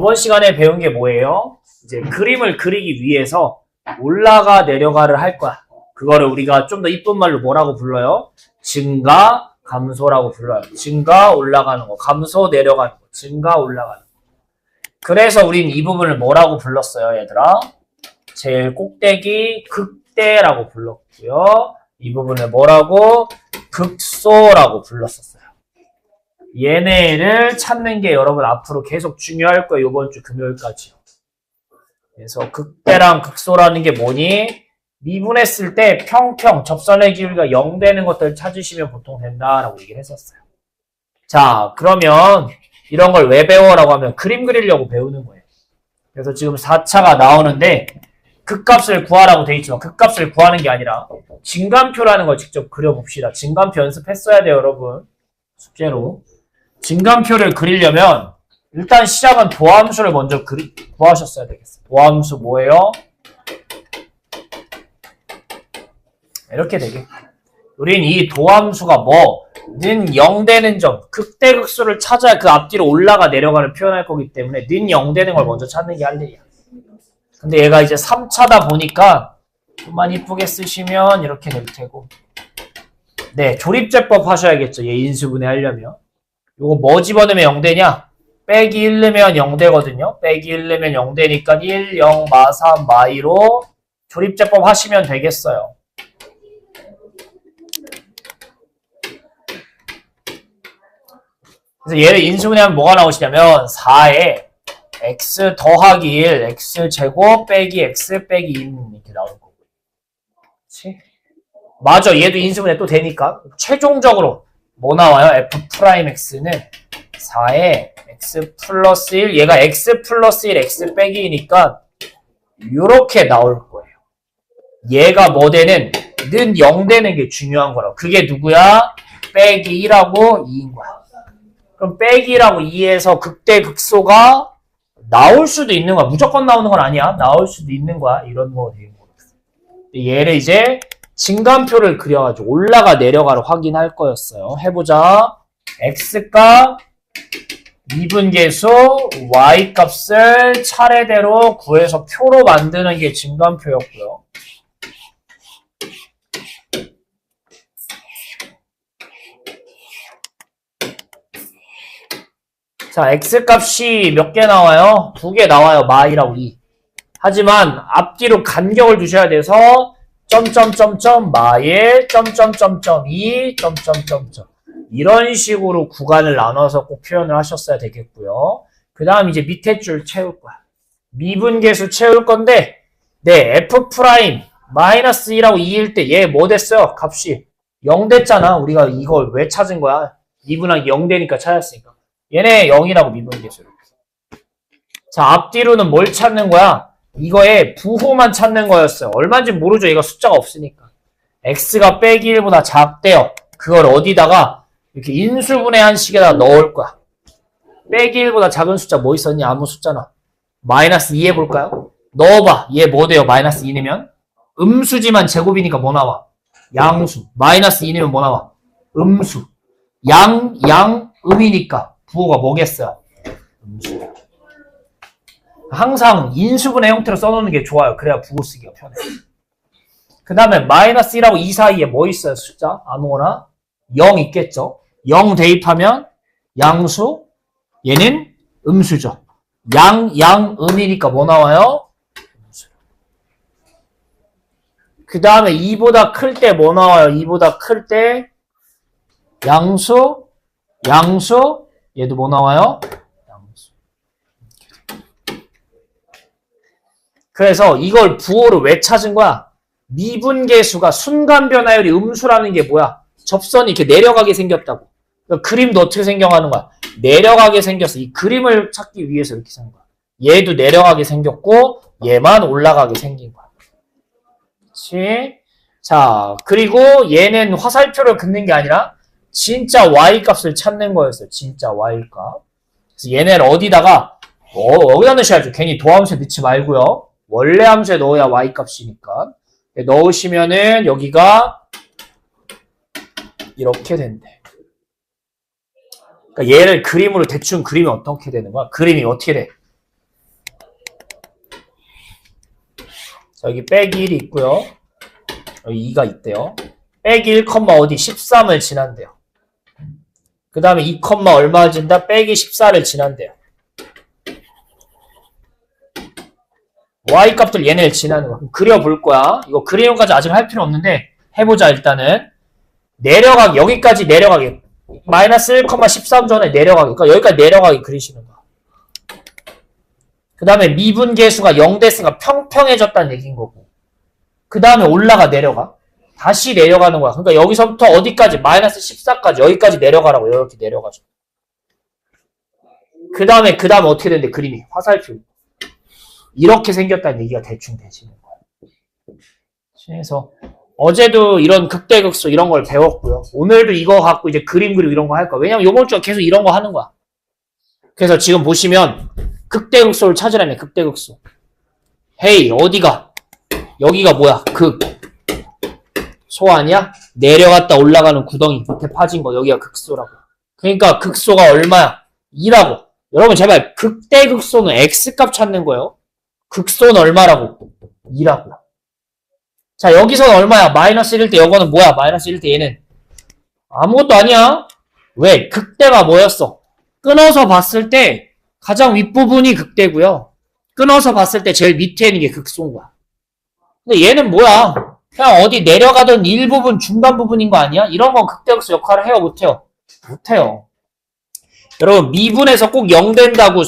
이번 시간에 배운 게 뭐예요? 이제 그림을 그리기 위해서 올라가 내려가를 할 거야. 그거를 우리가 좀 더 이쁜 말로 뭐라고 불러요? 증가, 감소라고 불러요. 증가, 올라가는 거. 감소, 내려가는 거. 증가, 올라가는 거. 그래서 우린 이 부분을 뭐라고 불렀어요, 얘들아? 제일 꼭대기 극대라고 불렀고요. 이 부분을 뭐라고? 극소라고 불렀었어요. 얘네를 찾는 게 여러분 앞으로 계속 중요할 거예요. 이번 주 금요일까지요. 그래서 극대랑 극소라는 게 뭐니? 미분했을 때 평평, 접선의 기울기가 0 되는 것들 찾으시면 보통 된다라고 얘기를 했었어요. 자, 그러면 이런 걸 왜 배워라고 하면 그림 그리려고 배우는 거예요. 그래서 지금 4차가 나오는데 극값을 구하라고 돼 있지만 극값을 구하는 게 아니라 진간표라는 걸 직접 그려봅시다. 진간표 연습했어야 돼요, 여러분. 숙제로. 진간표를 그리려면 일단 시작은 도함수를 먼저 구하셨어야 되겠어요. 도함수 뭐예요? 이렇게 되겠고. 우린 이 도함수가 는 0 되는 점, 극대극소를 찾아야 그 앞뒤로 올라가 내려가를 표현할 거기 때문에 는 0 되는 걸 먼저 찾는 게 할 일이야. 근데 얘가 이제 3차다 보니까 좀만 이쁘게 쓰시면 이렇게 될 테고. 네, 조립제법 하셔야겠죠. 얘 인수분해 하려면. 요거 뭐 집어넣으면 0 되냐? 빼기 1 넣으면 0 되거든요. 빼기 1 넣으면 0 되니까 1, 0, 마, 3, 마, 2로 조립제법 하시면 되겠어요. 그래서 얘를 인수분해하면 뭐가 나오시냐면 4에 x 더하기 1, x제곱 빼기 x 빼기 2 이렇게 나올 거고. 그치? 맞아. 얘도 인수분해 또 되니까. 최종적으로 뭐 나와요? f'x는 4에 x 플러스 1, 얘가 x 플러스 1, x 빼기 2니까 이렇게 나올 거예요. 얘가 뭐 되는, 는 0 되는 게 중요한 거라고. 그게 누구야? 빼기 1하고 2인 거야. 그럼 빼기 1하고 2에서 극대 극소가 나올 수도 있는 거야. 무조건 나오는 건 아니야. 나올 수도 있는 거야. 이런 거 되는 거였어. 얘를 이제 진간표를 그려가지고 올라가 내려가를 확인할 거였어요. 해보자. x값 미분계수 y값을 차례대로 구해서 표로 만드는 게 진간표였고요. 자, x값이 몇 개 나와요? 2개 나와요. 마이라고 2. 하지만 앞뒤로 간격을 두셔야 돼서 점점점점 마일 점점점점 2 점점점점 이런 식으로 구간을 나눠서 꼭 표현을 하셨어야 되겠고요. 그 다음 이제 밑에 줄 채울 거야. 미분계수 채울 건데 네, f 프라임 마이너스 2라고 2일 때 얘 뭐 됐어요? 값이 0 됐잖아. 우리가 이걸 왜 찾은 거야? 미분하기 0 되니까 찾았으니까. 얘네 0이라고 미분계수를. 자, 앞뒤로는 뭘 찾는 거야? 이거에 부호만 찾는 거였어요. 얼마인지 모르죠. 얘가 숫자가 없으니까. x가 빼기 1보다 작대요. 그걸 어디다가 이렇게 인수분해한 식에다 넣을 거야. 빼기 1보다 작은 숫자 뭐 있었니? 아무 숫자나. 마이너스 2 해볼까요? 넣어봐. 얘 뭐 돼요? 마이너스 2 넣으면? 음수지만 제곱이니까 뭐 나와? 양수. 마이너스 2 넣으면 뭐 나와? 음수. 음이니까 부호가 뭐겠어요? 음수. 항상 인수분해 형태로 써놓는 게 좋아요. 그래야 부호 쓰기가 편해. 그 다음에 마이너스 1하고 2 사이에 뭐 있어요? 숫자? 아무거나? 0 있겠죠? 0 대입하면 양수, 얘는 음수죠. 음이니까 뭐 나와요? 음수. 그 다음에 2보다 클 때 뭐 나와요? 2보다 클 때 양수, 얘도 뭐 나와요? 그래서 이걸 부호를 왜 찾은 거야? 미분계수가 순간 변화율이 음수라는 게 뭐야? 접선이 이렇게 내려가게 생겼다고. 그러니까 그림도 어떻게 생겨가는 거야? 내려가게 생겼어. 이 그림을 찾기 위해서 이렇게 생긴 거야. 얘도 내려가게 생겼고 얘만 올라가게 생긴 거야. 그렇지? 자, 그리고 얘는 화살표를 긋는 게 아니라 진짜 y값을 찾는 거였어요. 진짜 y값. 그래서 얘네를 어디다가 어디다 넣으셔야죠. 괜히 도함수에 넣지 말고요. 원래 함수에 넣어야 y값이니까. 넣으시면은 여기가 이렇게 된대. 그러니까 얘를 그림으로 대충 그리면 어떻게 되는 거야? 그림이 어떻게 돼? 자, 여기 빼기 1이 있고요. 여기 2가 있대요. 빼기 1, 어디 13을 지난대요. 그 다음에 2, 얼마를 진다? 빼기 14를 지난대요. y 값들 얘네를 지나는 거야. 그려볼 거야. 이거 그리는 것까지 아직 할 필요 없는데 해보자. 일단은 내려가기, 여기까지 내려가기, 마이너스 1, 13 전에 내려가기, 그러니까 여기까지 내려가기 그리시는 거야. 그 다음에 미분계수가 0 됐으니까 평평해졌다는 얘기인 거고, 그 다음에 올라가 내려가, 다시 내려가는 거야. 그러니까 여기서부터 어디까지? 마이너스 14까지 여기까지 내려가라고. 이렇게 내려가죠. 그 다음에 어떻게 되는데 그림이 화살표 이렇게 생겼다는 얘기가 대충 되시는 거예요. 그래서 어제도 이런 극대극소 이런 걸 배웠고요. 오늘도 이거 갖고 이제 그림 그리고 이런 거 할 거야. 왜냐면 이번 주에 계속 이런 거 하는 거야. 그래서 지금 보시면 극대극소를 찾으라며. 극대극소. 헤이 어디가? 여기가 뭐야? 극소 아니야? 내려갔다 올라가는 구덩이 밑에 파진 거 여기가 극소라고. 그러니까 극소가 얼마야? 2라고. 여러분 제발 극대극소는 x값 찾는 거예요. 극소는 얼마라고? 2라고. 자, 여기서는 얼마야? 마이너스 1일 때 이거는 뭐야? 마이너스 1일 때 얘는 아무것도 아니야. 왜? 극대가 뭐였어? 끊어서 봤을 때 가장 윗부분이 극대고요. 끊어서 봤을 때 제일 밑에 있는 게 극소인 거야. 근데 얘는 뭐야? 그냥 어디 내려가던 일부분, 중간 부분인 거 아니야? 이런 건 극대극소 역할을 해요? 못해요? 못해요. 여러분 미분에서 꼭 0 된다고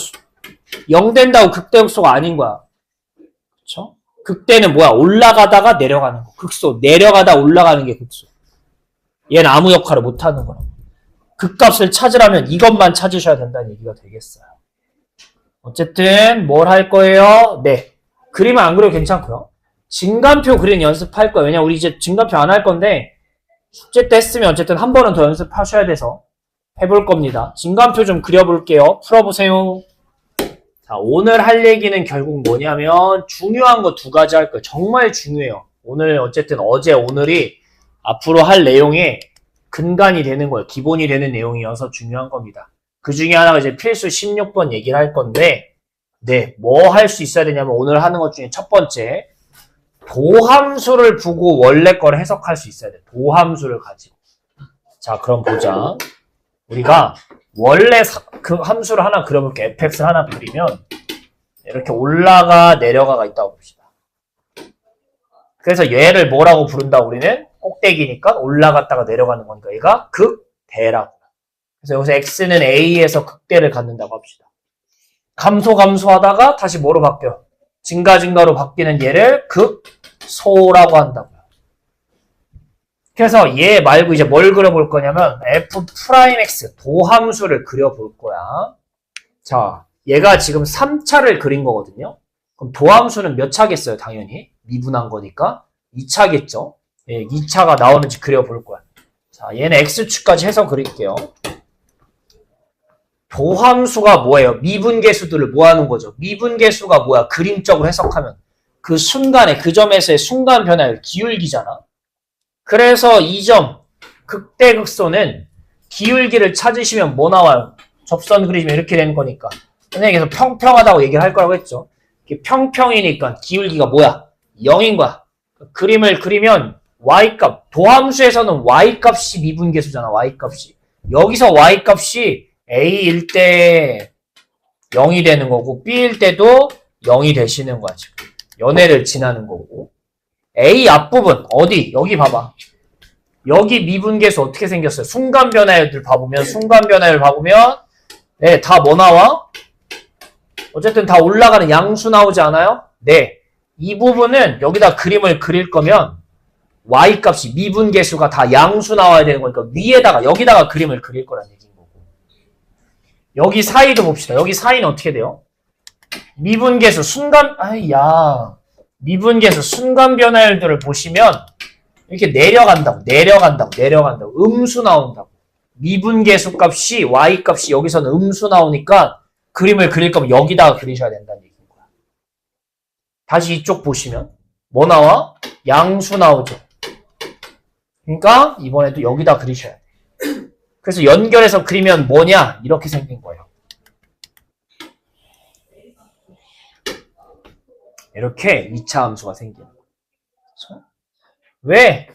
극대극소가 아닌 거야. 그쵸? 극대는 뭐야? 올라가다가 내려가는 거. 극소. 내려가다 올라가는 게 극소. 얘는 아무 역할을 못하는 거라고. 극값을 찾으려면 이것만 찾으셔야 된다는 얘기가 되겠어요. 어쨌든 뭘 할 거예요? 네. 그림은 안 그려도 괜찮고요. 증간표 그리는 연습할 거예요. 왜냐면 우리 이제 증간표 안 할 건데 숙제 때 했으면 어쨌든 한 번은 더 연습하셔야 돼서 해볼 겁니다. 증간표 좀 그려볼게요. 풀어보세요. 자, 오늘 할 얘기는 결국 뭐냐면 중요한 거 2가지 할 거예요. 정말 중요해요. 오늘 어쨌든 어제 오늘이 앞으로 할 내용의 근간이 되는 거예요. 기본이 되는 내용이어서 중요한 겁니다. 그 중에 하나가 이제 필수 16번 얘기를 할 건데, 네, 뭐 할 수 있어야 되냐면 오늘 하는 것 중에 첫 번째, 도함수를 보고 원래 거를 해석할 수 있어야 돼. 도함수를 가지고. 자, 그럼 보자. 우리가 원래 그 함수를 하나 그려볼게. fx를 하나 그리면 이렇게 올라가 내려가가 있다고 봅시다. 그래서 얘를 뭐라고 부른다? 우리는 꼭대기니까 올라갔다가 내려가는 거니까 얘가 극대라고. 그래서 여기서 x는 a에서 극대를 갖는다고 합시다. 감소하다가 다시 뭐로 바뀌어? 증가로 바뀌는 얘를 극소라고 한다고요. 그래서 얘 말고 이제 뭘 그려볼 거냐면 f'x 도함수를 그려볼 거야. 자, 얘가 지금 3차를 그린 거거든요. 그럼 도함수는 몇 차겠어요? 당연히 미분한 거니까 2차겠죠. 예, 2차가 나오는지 그려볼 거야. 자, 얘는 x축까지 해서 그릴게요. 도함수가 뭐예요? 미분계수들을 모아놓은 거죠. 미분계수가 뭐야? 그림적으로 해석하면 그 순간에 그 점에서의 순간 변화율 기울기잖아. 그래서 이 점 극대극소는 기울기를 찾으시면 뭐 나와요? 접선 그리시면 이렇게 되는 거니까. 선생님께서 평평하다고 얘기를 할 거라고 했죠. 평평이니까 기울기가 뭐야? 0인 거야. 그림을 그리면 y값, 도함수에서는 y값이 미분계수잖아. y값이. 여기서 y값이 a일 때 0이 되는 거고 b일 때도 0이 되시는 거야. 지금. 연애를 지나는 거고. A 앞부분 어디? 여기 봐봐. 여기 미분계수 어떻게 생겼어요? 순간 변화율 봐보면 네, 다 뭐 나와? 어쨌든 다 올라가는 양수 나오지 않아요? 네. 이 부분은 여기다 그림을 그릴 거면 y값이 미분계수가 다 양수 나와야 되는 거니까 위에다가 여기다가 그림을 그릴 거라는 얘기인 거고. 여기 사이도 봅시다. 여기 사이는 어떻게 돼요? 미분계수 미분계수 순간 변화율들을 보시면 이렇게 내려간다고. 음수 나온다고. 미분계수 값이 y값이 여기서는 음수 나오니까 그림을 그릴 거면 여기다가 그리셔야 된다는 얘기인 거야. 다시 이쪽 보시면 뭐 나와? 양수 나오죠. 그러니까 이번에도 여기다 그리셔야 돼. 그래서 연결해서 그리면 뭐냐? 이렇게 생긴 거예요. 이렇게 2차 함수가 생기는 거예요. 그렇죠? 왜?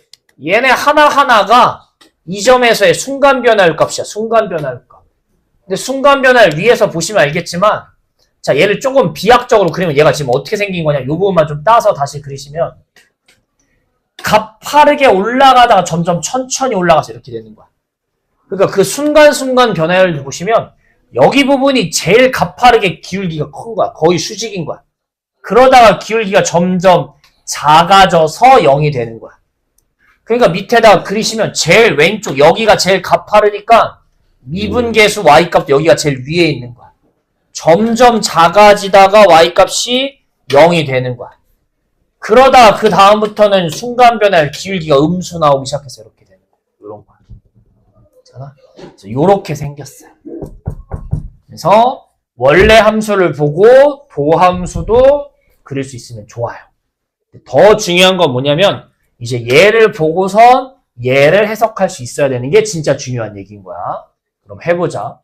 얘네 하나하나가 이 점에서의 순간 변화율 값이야. 순간 변화율 값. 근데 순간 변화율 위에서 보시면 알겠지만 자, 얘를 조금 비약적으로 그리면 얘가 지금 어떻게 생긴 거냐. 이 부분만 좀 따서 다시 그리시면 가파르게 올라가다가 점점 천천히 올라가서 이렇게 되는 거야. 그러니까 그 순간순간 변화율 보시면 여기 부분이 제일 가파르게 기울기가 큰 거야. 거의 수직인 거야. 그러다가 기울기가 점점 작아져서 0이 되는 거야. 그러니까 밑에다가 그리시면 제일 왼쪽 여기가 제일 가파르니까 미분계수 y값도 여기가 제일 위에 있는 거야. 점점 작아지다가 y값이 0이 되는 거야. 그러다가 그 다음부터는 순간 변화율 기울기가 음수 나오기 시작해서 이렇게 되는 거야. 이런 거야. 잖아. 그래서 이렇게 생겼어요. 그래서 원래 함수를 보고 도함수도 그릴 수 있으면 좋아요. 더 중요한 건 뭐냐면 이제 얘를 보고선 얘를 해석할 수 있어야 되는 게 진짜 중요한 얘기인 거야. 그럼 해보자.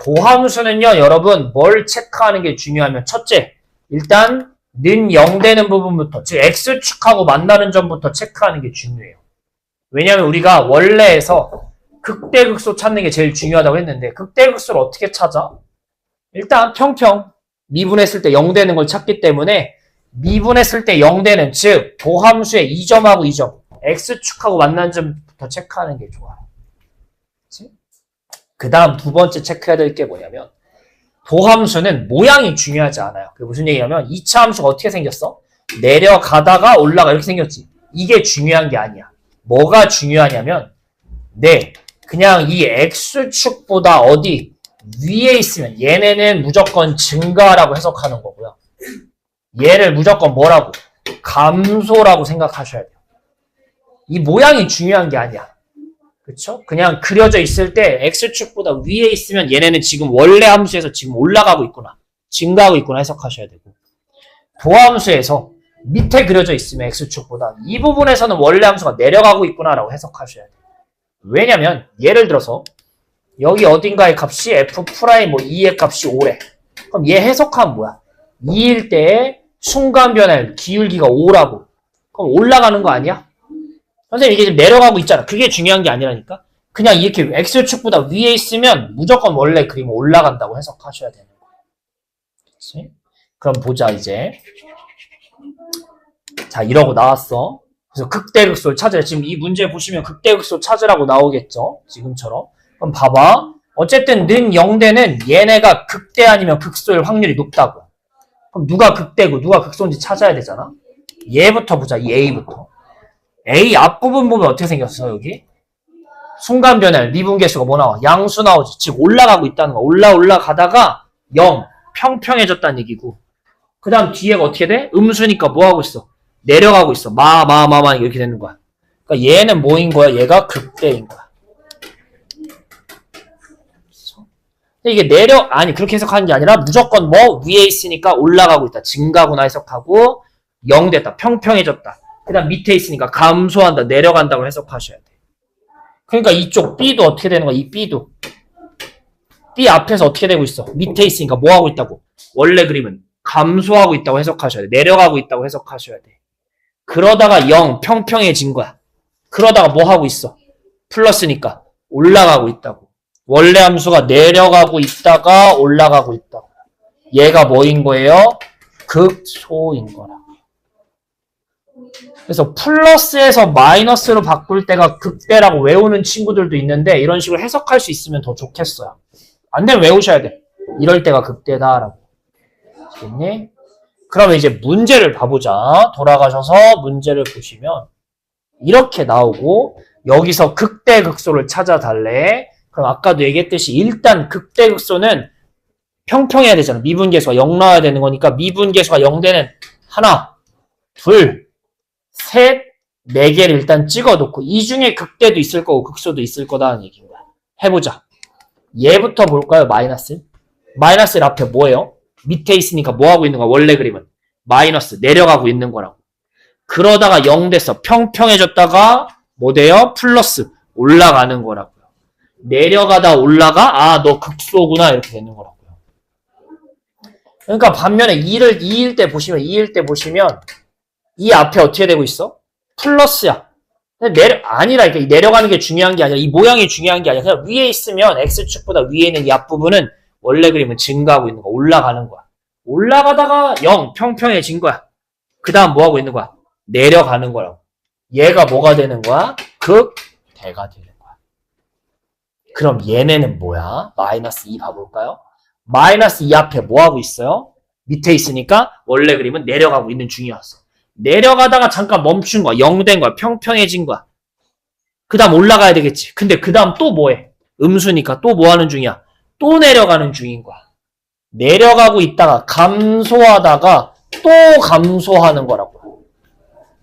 도함수는요, 여러분 뭘 체크하는 게 중요하면 첫째, 일단 는 0 되는 부분부터, 즉 x축하고 만나는 점부터 체크하는 게 중요해요. 왜냐하면 우리가 원래에서 극대극소 찾는 게 제일 중요하다고 했는데 극대극소를 어떻게 찾아? 일단 평평 미분했을 때 0 되는 걸 찾기 때문에 미분했을 때 0 되는, 즉 도함수의 이 점하고 이 점 x축하고 만난 점부터 체크하는 게 좋아요. 그 다음 두 번째 체크해야 될 게 뭐냐면 도함수는 모양이 중요하지 않아요. 그게 무슨 얘기냐면 2차 함수가 어떻게 생겼어? 내려가다가 올라가 이렇게 생겼지. 이게 중요한 게 아니야. 뭐가 중요하냐면 그냥 이 x축보다 어디 위에 있으면 얘네는 무조건 증가라고 해석하는 거고요. 얘를 무조건 뭐라고? 감소라고 생각하셔야 돼요. 이 모양이 중요한 게 아니야. 그쵸? 그냥 그려져 있을 때 x축보다 위에 있으면 얘네는 지금 원래 함수에서 지금 올라가고 있구나. 증가하고 있구나 해석하셔야 되고. 도함수에서 밑에 그려져 있으면 x축보다 이 부분에서는 원래 함수가 내려가고 있구나라고 해석하셔야 돼요. 왜냐면 예를 들어서 여기 어딘가의 값이 f 프라임 2의 값이 5래. 그럼 얘 해석하면 뭐야? 2일 때 순간 변화율 기울기가 5라고. 그럼 올라가는 거 아니야? 선생님 이게 지금 내려가고 있잖아. 그게 중요한 게 아니라니까. 그냥 이렇게 x축보다 위에 있으면 무조건 원래 그림 올라간다고 해석하셔야 되는 거야. 그치? 그럼 보자 이제. 자 이러고 나왔어. 그래서 극대극소를 찾아요. 지금 이 문제 보시면 극대극소 찾으라고 나오겠죠. 지금처럼. 그럼 봐봐. 어쨌든 는 0대는 얘네가 극대 아니면 극소일 확률이 높다고. 그럼 누가 극대고 누가 극소인지 찾아야 되잖아. 얘부터 보자. 이 A부터. A 앞부분 보면 어떻게 생겼어 여기? 순간 변화율 미분계수가 뭐 나와? 양수 나오지. 즉 올라가고 있다는 거야. 올라가다가 0 평평해졌다는 얘기고. 그 다음 뒤에가 어떻게 돼? 음수니까 뭐 하고 있어? 내려가고 있어. 마 이렇게 되는 거야. 그러니까 얘는 뭐인 거야? 얘가 극대인 거야. 이게 아니 그렇게 해석하는 게 아니라 무조건 뭐 위에 있으니까 올라가고 있다. 증가구나 해석하고 0 됐다. 평평해졌다. 그 다음 밑에 있으니까 감소한다. 내려간다고 해석하셔야 돼. 그러니까 이쪽 B도 어떻게 되는 거야? 이 B도. B 앞에서 어떻게 되고 있어? 밑에 있으니까 뭐 하고 있다고? 원래 그림은 감소하고 있다고 해석하셔야 돼. 내려가고 있다고 해석하셔야 돼. 그러다가 0 평평해진 거야. 그러다가 뭐 하고 있어? 플러스니까 올라가고 있다고. 원래 함수가 내려가고 있다가 올라가고 있다고. 얘가 뭐인 거예요? 극소인 거라. 그래서 플러스에서 마이너스로 바꿀 때가 극대라고 외우는 친구들도 있는데 이런 식으로 해석할 수 있으면 더 좋겠어요. 안 되면 외우셔야 돼. 이럴 때가 극대다라고. 아시겠니? 그러면 이제 문제를 봐보자. 돌아가셔서 문제를 보시면 이렇게 나오고 여기서 극대 극소를 찾아달래. 그럼 아까도 얘기했듯이 일단 극대 극소는 평평해야 되잖아. 미분계수가 0 나와야 되는 거니까 미분계수가 0되는 하나, 둘, 셋, 네 개를 일단 찍어놓고 이 중에 극대도 있을 거고 극소도 있을 거다는 얘기인 거야. 해보자. 얘부터 볼까요? 마이너스. 마이너스 앞에 뭐예요? 밑에 있으니까 뭐 하고 있는 거야? 원래 그림은 마이너스 내려가고 있는 거라고. 그러다가 0 됐어. 평평해졌다가 뭐 돼요? 플러스 올라가는 거라고요. 내려가다 올라가? 아, 너 극소구나 이렇게 되는 거라고요. 그러니까 반면에 2일 때 보시면 이 앞에 어떻게 되고 있어? 플러스야. 아니라니까. 내려가는 게 중요한 게 아니라 이 모양이 중요한 게 아니라 그냥 위에 있으면 X축보다 위에 있는 이 앞부분은 원래 그림은 증가하고 있는 거야. 올라가는 거야. 올라가다가 0, 평평해진 거야. 그 다음 뭐 하고 있는 거야? 내려가는 거라고. 얘가 뭐가 되는 거야? 극대가 되는 거야. 그럼 얘네는 뭐야? 마이너스 2 봐볼까요? 마이너스 2 앞에 뭐 하고 있어요? 밑에 있으니까 원래 그림은 내려가고 있는 중이었어. 내려가다가 잠깐 멈춘 거야. 0 된 거야. 평평해진 거야. 그 다음 올라가야 되겠지. 근데 그 다음 또 뭐해? 음수니까 또 뭐 하는 중이야? 또 내려가는 중인 거야. 내려가고 있다가 감소하다가 또 감소하는 거라고.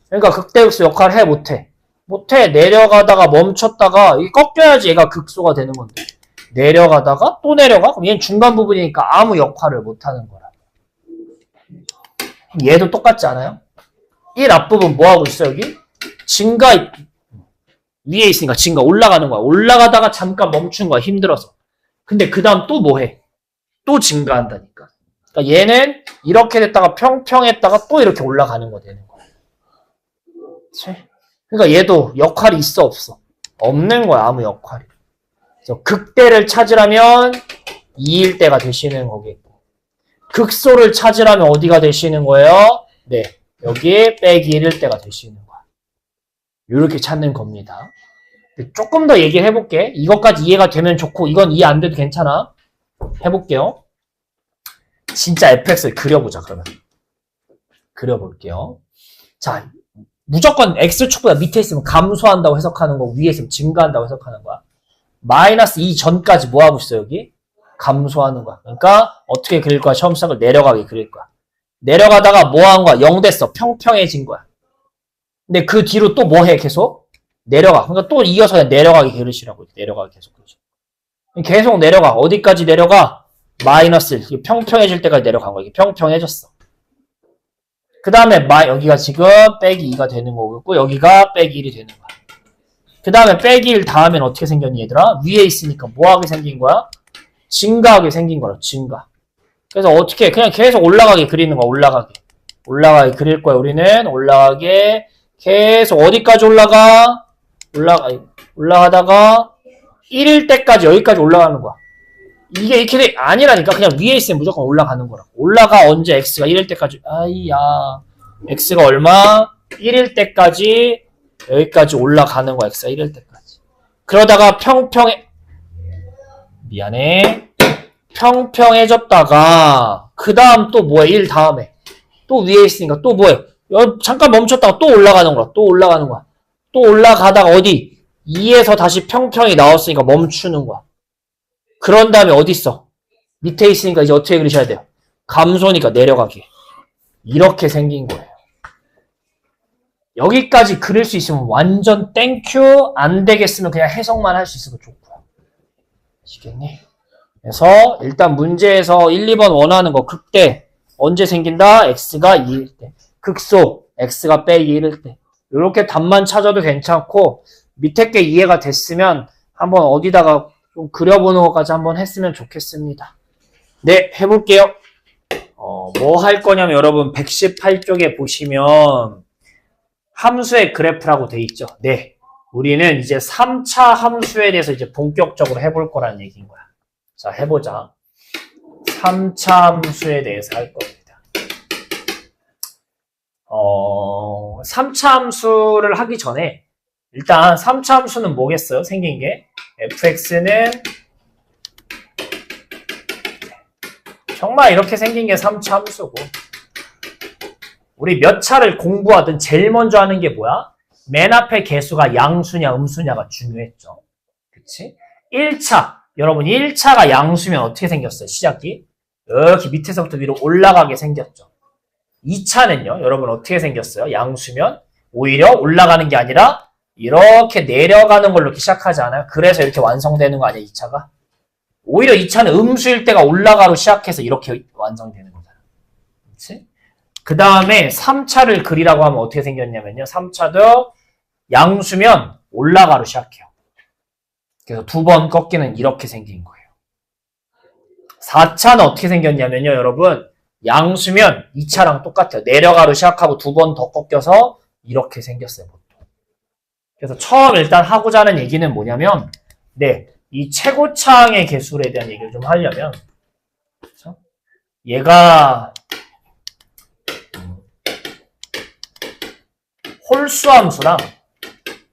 그러니까 극대극소 역할을 해 못해? 못해. 내려가다가 멈췄다가 이게 꺾여야지 얘가 극소가 되는 건데. 내려가다가 또 내려가? 그럼 얘는 중간 부분이니까 아무 역할을 못하는 거라. 얘도 똑같지 않아요? 1 앞부분 뭐 하고 있어 여기? 증가 위에 있으니까 증가 올라가는 거야. 올라가다가 잠깐 멈춘 거야. 힘들어서. 근데 그 다음 또 뭐 해? 또 증가한다니까. 그러니까 얘는 이렇게 됐다가 평평했다가 또 이렇게 올라가는 거 되는 거야. 그치? 그러니까 얘도 역할이 있어 없어? 없는 거야. 아무 역할이. 그래서 극대를 찾으려면 2일 때가 되시는 거겠고 극소를 찾으려면 어디가 되시는 거예요? 네. 여기 빼기 1일 때가 되시는 거야. 이렇게 찾는 겁니다. 조금 더 얘기를 해볼게. 이것까지 이해가 되면 좋고 이건 이해 안 돼도 괜찮아. 해볼게요. 진짜 fx를 그려보자 그러면. 그려볼게요. 자, 무조건 x축보다 밑에 있으면 감소한다고 해석하는 거고 위에 있으면 증가한다고 해석하는 거야. 마이너스 2 전까지 뭐 하고 있어 여기? 감소하는 거야. 그러니까 어떻게 그릴 거야? 처음 시작을 내려가게 그릴 거야. 내려가다가 뭐 한 거야? 0 됐어. 평평해진 거야. 근데 그 뒤로 또 뭐 해? 계속? 내려가. 그러니까 또 이어서 내려가게 그리시라고. 내려가게 계속 그리시. 계속 내려가. 어디까지 내려가? 마이너스 1. 평평해질 때까지 내려간 거야. 이게 평평해졌어. 그 다음에 여기가 지금 빼기 2가 되는 거고 여기가 빼기 1이 되는 거야. 그 다음에 빼기 1 다음엔 어떻게 생겼니 얘들아? 위에 있으니까 뭐하게 생긴 거야? 증가하게 생긴 거라. 증가. 그래서 어떻게 그냥 계속 올라가게 그리는 거야. 올라가게 그릴 거야. 우리는 올라가게 계속 어디까지 올라가다가 1일 때까지 여기까지 올라가는 거야. 이게 이렇게 아니라니까. 그냥 위에 있으면 무조건 올라가는 거라. 올라가 언제? x가 1일 때까지. x가 얼마? 1일 때까지 여기까지 올라가는 거야. x가 1일 때까지. 그러다가 평평해졌다가 그 다음 또 뭐해? 1 다음에 또 위에 있으니까 또 뭐해? 잠깐 멈췄다가 또 올라가는 거야. 또 올라가다가 어디? 2에서 다시 평평이 나왔으니까 멈추는 거야. 그런 다음에 어디 있어? 밑에 있으니까 이제 어떻게 그리셔야 돼요? 감소니까 내려가기. 이렇게 생긴 거예요. 여기까지 그릴 수 있으면 완전 땡큐. 안 되겠으면 그냥 해석만 할 수 있어도 좋고요. 아시겠니? 그래서 일단 문제에서 1, 2번 원하는 거 극대 언제 생긴다? x가 2일 때. 극소 x가 빼기 1일 때. 이렇게 답만 찾아도 괜찮고 밑에 게 이해가 됐으면 한번 어디다가 좀 그려보는 것까지 한번 했으면 좋겠습니다. 네, 해볼게요. 뭐 할 거냐면 여러분 118쪽에 보시면 함수의 그래프라고 돼 있죠. 네, 우리는 이제 3차 함수에 대해서 이제 본격적으로 해볼 거라는 얘기인 거야. 자, 해보자. 3차 함수에 대해서 할 겁니다. 3차 함수를 하기 전에 일단 3차 함수는 뭐겠어요? 생긴 게 fx는 정말 이렇게 생긴 게 3차 함수고 우리 몇 차를 공부하든 제일 먼저 하는 게 뭐야? 맨 앞에 개수가 양수냐 음수냐가 중요했죠. 그치? 1차 여러분 1차가 양수면 어떻게 생겼어요? 시작이 이렇게 밑에서부터 위로 올라가게 생겼죠. 2차는요 여러분 어떻게 생겼어요? 양수면 오히려 올라가는 게 아니라 이렇게 내려가는 걸로 이렇게 시작하지 않아요? 그래서 이렇게 완성되는 거 아니야 2차가? 오히려 2차는 음수일 때가 올라가로 시작해서 이렇게 완성되는 거잖아. 그치? 그 다음에 3차를 그리라고 하면 어떻게 생겼냐면요 3차도 양수면 올라가로 시작해요. 그래서 두 번 꺾이는 이렇게 생긴 거예요. 4차는 어떻게 생겼냐면요 여러분 양수면 2차랑 똑같아요. 내려가로 시작하고 두 번 더 꺾여서 이렇게 생겼어요, 보통. 그래서 처음 일단 하고자 하는 얘기는 뭐냐면, 네, 이 최고차항의 개수에 대한 얘기를 좀 하려면, 그렇죠? 얘가 홀수함수랑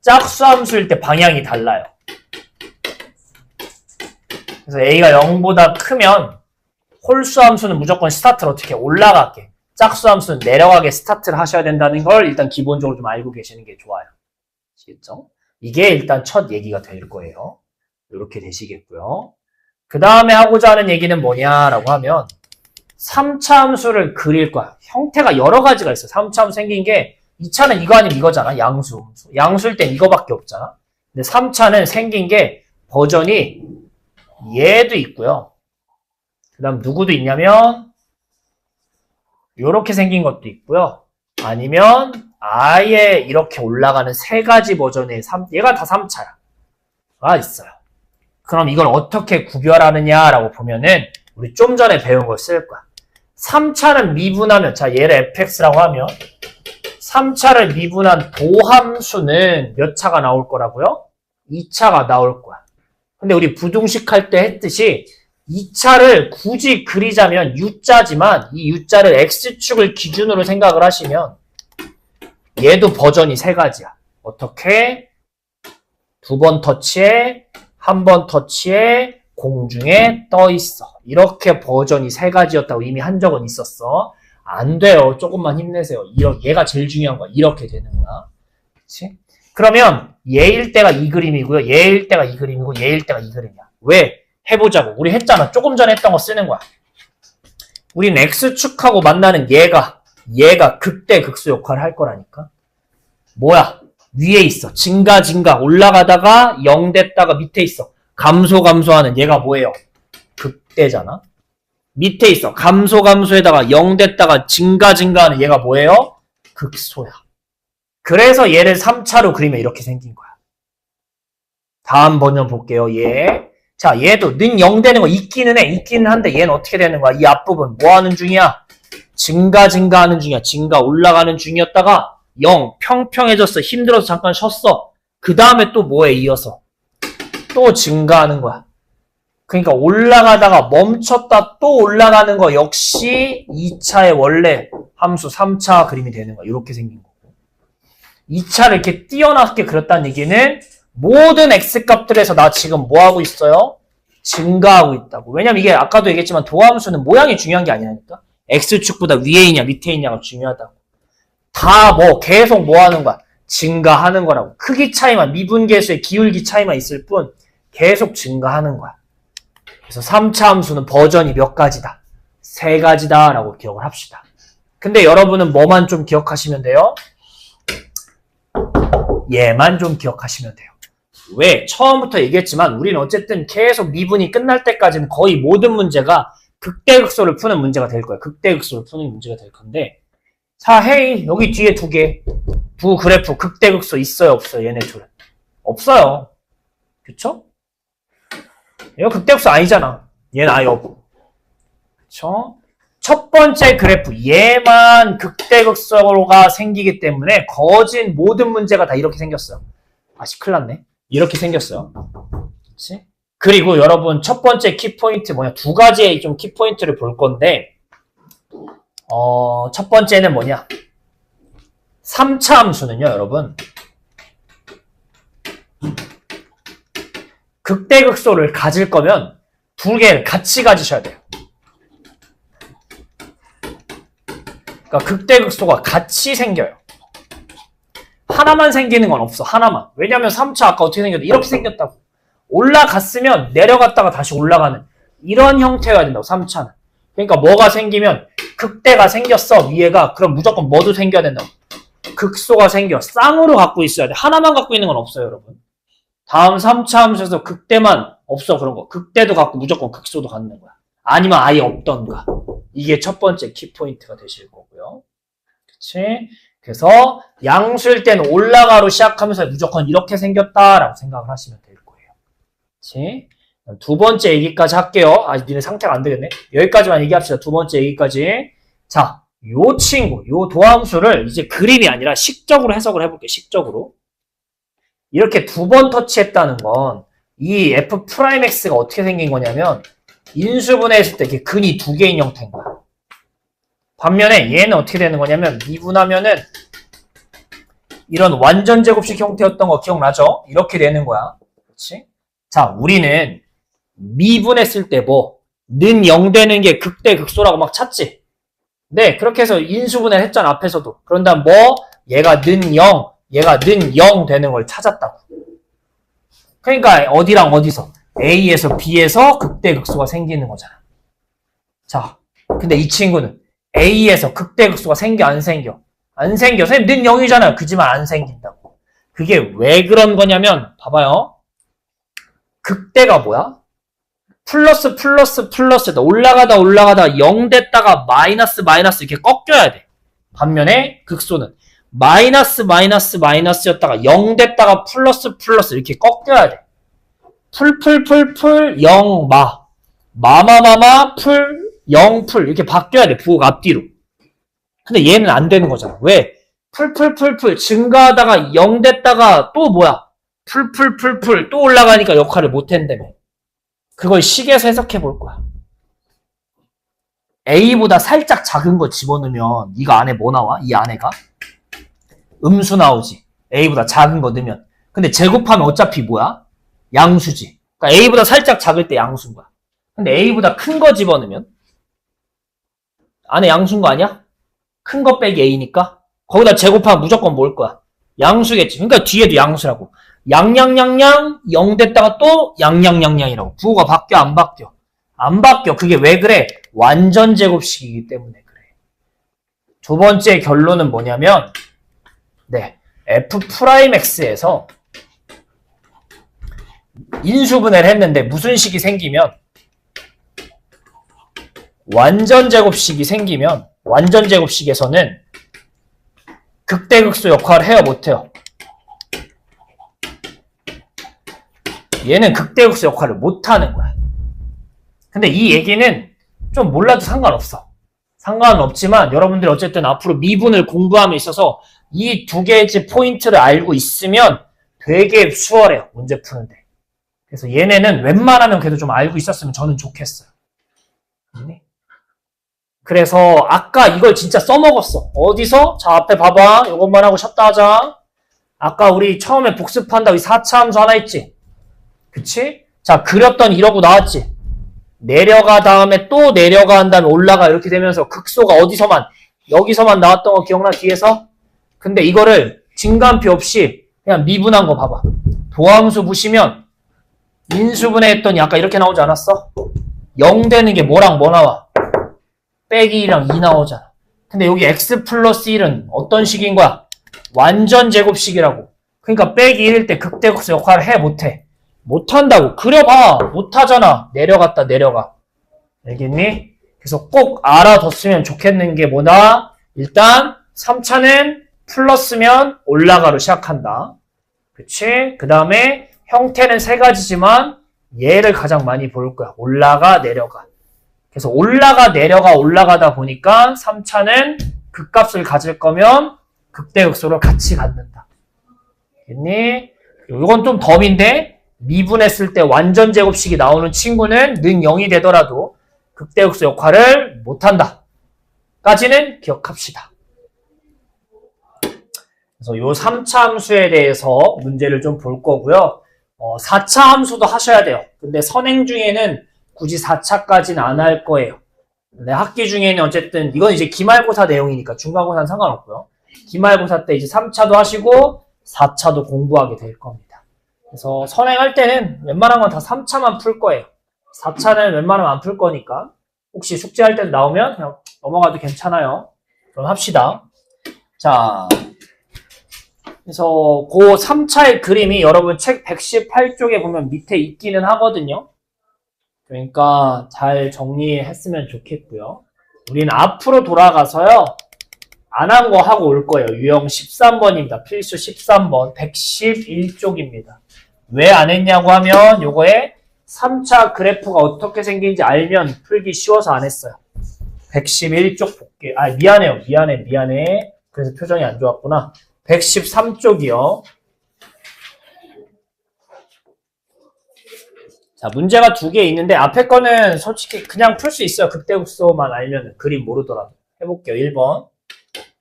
짝수함수일 때 방향이 달라요. 그래서 A가 0보다 크면 홀수함수는 무조건 스타트를 어떻게 올라가게, 짝수함수는 내려가게 스타트를 하셔야 된다는 걸 일단 기본적으로 좀 알고 계시는 게 좋아요. 아시겠죠? 이게 일단 첫 얘기가 될 거예요. 이렇게 되시겠고요. 그 다음에 하고자 하는 얘기는 뭐냐라고 하면 3차 함수를 그릴 거야. 형태가 여러 가지가 있어. 3차 함수 생긴 게 2차는 이거 아니면 이거잖아. 양수. 양수일 땐 이거밖에 없잖아. 근데 3차는 생긴 게 버전이 얘도 있고요. 그 다음 누구도 있냐면 이렇게 생긴 것도 있고요. 아니면 아예 이렇게 올라가는 세 가지 버전의 얘가 다 3차가 있어요. 그럼 이걸 어떻게 구별하느냐라고 보면은 우리 좀 전에 배운 걸 쓸 거야. 3차를 미분하면, 자 얘를 fx라고 하면 3차를 미분한 도함수는 몇 차가 나올 거라고요? 2차가 나올 거야. 근데 우리 부등식 할 때 했듯이 2차를 굳이 그리자면 U자지만 이 U자를 X축을 기준으로 생각을 하시면 얘도 버전이 세 가지야. 어떻게? 두 번 터치해, 한 번 터치해, 공중에 떠 있어. 이렇게 버전이 세 가지였다고 이미 한 적은 있었어. 안 돼요. 조금만 힘내세요. 얘가 제일 중요한 거야. 이렇게 되는 거야. 그치? 그러면 얘일 때가 이 그림이고요. 얘일 때가 이 그림이고 얘일 때가 이 그림이야. 왜? 해보자고. 우리 했잖아. 조금 전에 했던 거 쓰는 거야. 우린 X축하고 만나는 얘가 극대 극소 역할을 할 거라니까. 뭐야? 위에 있어. 증가 올라가다가 0 됐다가 밑에 있어. 감소하는 얘가 뭐예요? 극대잖아. 밑에 있어. 감소에다가 0 됐다가 증가하는 얘가 뭐예요? 극소야. 그래서 얘를 3차로 그리면 이렇게 생긴 거야. 다음 버전 볼게요. 얘. 자, 얘도 는 0 되는 거 있기는 한데 얘는 어떻게 되는 거야? 이 앞부분 뭐 하는 중이야? 증가하는 중이야. 올라가는 중이었다가 0 평평해졌어. 힘들어서 잠깐 쉬었어. 그 다음에 또 뭐에 이어서? 또 증가하는 거야. 그러니까 올라가다가 멈췄다 또 올라가는 거 역시 2차의 원래 함수 3차 그림이 되는 거야. 이렇게 생긴 거고. 2차를 이렇게 띄어나게 그렸다는 얘기는 모든 x값들에서 나 지금 뭐 하고 있어요? 증가하고 있다고. 왜냐면 이게 아까도 얘기했지만 도함수는 모양이 중요한 게 아니라니까. x축보다 위에 있냐 밑에 있냐가 중요하다고. 다 계속 뭐 하는 거야? 증가하는 거라고. 크기 차이만, 미분계수의 기울기 차이만 있을 뿐 계속 증가하는 거야. 그래서 3차 함수는 버전이 몇 가지다? 3가지다 라고 기억을 합시다. 근데 여러분은 뭐만 좀 기억하시면 돼요? 얘만 좀 기억하시면 돼요. 왜? 처음부터 얘기했지만 우리는 어쨌든 계속 미분이 끝날 때까지는 거의 모든 문제가 극대극소를 푸는 문제가 될 거야. 극대극소를 푸는 문제가 될 건데, 자, 헤이, 여기 뒤에 두 그래프 극대극소 있어요, 없어요? 얘네 둘은 없어요. 그쵸? 이거 극대극소 아니잖아. 얘는 아예 없고. 그쵸? 첫 번째 그래프 얘만 극대극소가 생기기 때문에 거진 모든 문제가 다 이렇게 생겼어요. 큰일 났네. 이렇게 생겼어요. 그치? 그리고 여러분 첫 번째 키포인트 뭐냐? 두 가지의 좀 키포인트를 볼 건데, 첫 번째는 뭐냐? 3차 함수는요, 여러분. 극대극소를 가질 거면 두 개를 같이 가지셔야 돼요. 그러니까 극대극소가 같이 생겨요. 하나만 생기는 건 없어. 하나만. 왜냐면 3차 아까 어떻게 생겼다? 이렇게 생겼다고. 올라갔으면 내려갔다가 다시 올라가는 이런 형태여야 된다고. 3차는. 그러니까 뭐가 생기면 극대가 생겼어. 위에가. 그럼 무조건 뭐도 생겨야 된다고. 극소가 생겨. 쌍으로 갖고 있어야 돼. 하나만 갖고 있는 건 없어요, 여러분. 다음 3차 함수에서 극대만 없어. 그런 거. 극대도 갖고 무조건 극소도 갖는 거야. 아니면 아예 없던가. 이게 첫 번째 키포인트가 되실 거고요. 그치? 그래서 양수일 때는 올라가로 시작하면서 무조건 이렇게 생겼다라고 생각을 하시면 될 거예요. 그치? 두 번째 얘기까지 할게요. 니네 상태가 안 되겠네. 여기까지만 얘기합시다. 두 번째 얘기까지. 자, 요 친구, 요 도함수를 이제 그림이 아니라 식적으로 해석을 해볼게요. 식적으로. 이렇게 두 번 터치했다는 건 이 F'X가 어떻게 생긴 거냐면 인수분해했을 때 이렇게 근이 두 개인 형태인 거야. 반면에 얘는 어떻게 되는 거냐면 미분하면은 이런 완전 제곱식 형태였던 거 기억나죠? 이렇게 되는 거야. 그렇지? 자, 우리는 미분했을 때 뭐 는 0 되는 게 극대 극소라고 막 찾지? 네, 그렇게 해서 인수분해를 했잖아, 앞에서도. 그런 다음 뭐 얘가 는 0, 얘가 는 0 되는 걸 찾았다고. 그러니까 어디랑 어디서? A에서 B에서 극대 극소가 생기는 거잖아. 자, 근데 이 친구는 A에서 극대 극소가 생겨 안 생겨? 안 생겨. 선생님 는 0이잖아요. 그지만 안 생긴다고. 그게 왜 그런 거냐면 봐봐요. 극대가 뭐야? 플러스 플러스 플러스다. 올라가다 0 됐다가 마이너스 이렇게 꺾여야 돼. 반면에 극소는 마이너스였다가 0 됐다가 플러스 이렇게 꺾여야 돼. 풀 0 마마마마 풀 0 풀 이렇게 바뀌어야 돼. 부호가 앞뒤로. 근데 얘는 안 되는 거잖아. 왜? 풀 증가하다가 0 됐다가 또 뭐야? 풀 또 올라가니까 역할을 못 한다며. 그걸 식에서 해석해 볼 거야. A보다 살짝 작은 거 집어넣으면 이거 안에 뭐 나와? 이 안에가? 음수 나오지. A보다 작은 거 넣으면. 근데 제곱하면 어차피 뭐야? 양수지. 그러니까 A보다 살짝 작을 때 양수인 거야. 근데 A보다 큰 거 집어넣으면 안에 양수인 거 아니야? 큰 거 빼기 A니까 거기다 제곱하면 무조건 뭘 거야? 양수겠지. 그러니까 뒤에도 양수라고. 양양양양 0 됐다가 또 양양양양이라고. 부호가 바뀌어 안 바뀌어? 안 바뀌어. 그게 왜 그래? 완전 제곱식이기 때문에 그래. 두 번째 결론은 뭐냐면 네, F'X에서 인수분해를 했는데 무슨 식이 생기면 완전 제곱식이 생기면 완전 제곱식에서는 극대극소 역할을 해요 못해요? 얘는 극대극소 역할을 못하는 거야. 근데 이 얘기는 좀 몰라도 상관없어. 상관은 없지만 여러분들이 어쨌든 앞으로 미분을 공부함에 있어서 이 두 개의 포인트를 알고 있으면 되게 수월해요. 문제 푸는데. 그래서 얘네는 웬만하면 그래도 좀 알고 있었으면 저는 좋겠어요. 그래서 아까 이걸 진짜 써먹었어. 어디서? 자, 앞에 봐봐. 이것만 하고 쉬었다 하자. 아까 우리 처음에 복습한다고 이 4차 함수 하나 있지? 그치? 자, 그렸던 이러고 나왔지? 내려가 다음에 또 내려가 한 다음에 올라가 이렇게 되면서 극소가 어디서만 여기서만 나왔던 거 기억나? 뒤에서? 근데 이거를 증가함표 없이 그냥 미분한 거 봐봐. 도함수 보시면 인수분해 했더니 아까 이렇게 나오지 않았어? 0 되는 게 뭐랑 뭐 나와? 빼기 1이랑 2 나오잖아. 근데 여기 x 플러스 1은 어떤 식인 거야? 완전 제곱식이라고. 그러니까 빼기 1일 때 극대극소 역할을 해 못해? 못한다고. 그려봐. 못하잖아. 내려갔다 내려가. 알겠니? 그래서 꼭 알아뒀으면 좋겠는 게 뭐다? 일단 3차는 플러스면 올라가로 시작한다. 그치? 그 다음에 형태는 세 가지지만 얘를 가장 많이 볼 거야. 올라가 내려가. 그래서 올라가다 보니까 3차는 극값을 가질 거면 극대극소를 같이 갖는다. 알겠니? 이건 좀 덤인데 미분했을 때 완전 제곱식이 나오는 친구는 는 0이 되더라도 극대극소 역할을 못한다. 까지는 기억합시다. 그래서 요 3차 함수에 대해서 문제를 좀 볼 거고요. 4차 함수도 하셔야 돼요. 근데 선행 중에는 굳이 4차까지는 안 할 거예요. 근데 학기 중에는 어쨌든 이건 이제 기말고사 내용이니까 중간고사는 상관없고요. 기말고사 때 이제 3차도 하시고 4차도 공부하게 될 겁니다. 그래서 선행할 때는 웬만한 건 다 3차만 풀 거예요. 4차는 웬만하면 안 풀 거니까 혹시 숙제할 때 나오면 그냥 넘어가도 괜찮아요. 그럼 합시다. 자, 그래서 그 3차의 그림이 여러분 책 118쪽에 보면 밑에 있기는 하거든요. 그러니까 잘 정리했으면 좋겠고요. 우리는 앞으로 돌아가서요. 안 한 거 하고 올 거예요. 유형 13번입니다. 필수 13번 111쪽입니다. 왜 안 했냐고 하면 요거에 3차 그래프가 어떻게 생긴지 알면 풀기 쉬워서 안 했어요. 111쪽 볼게. 아, 미안해. 그래서 표정이 안 좋았구나. 113쪽이요. 자, 문제가 두 개 있는데 앞에 거는 솔직히 그냥 풀 수 있어요. 극대극소만 알면 그림 모르더라도. 해볼게요. 1번.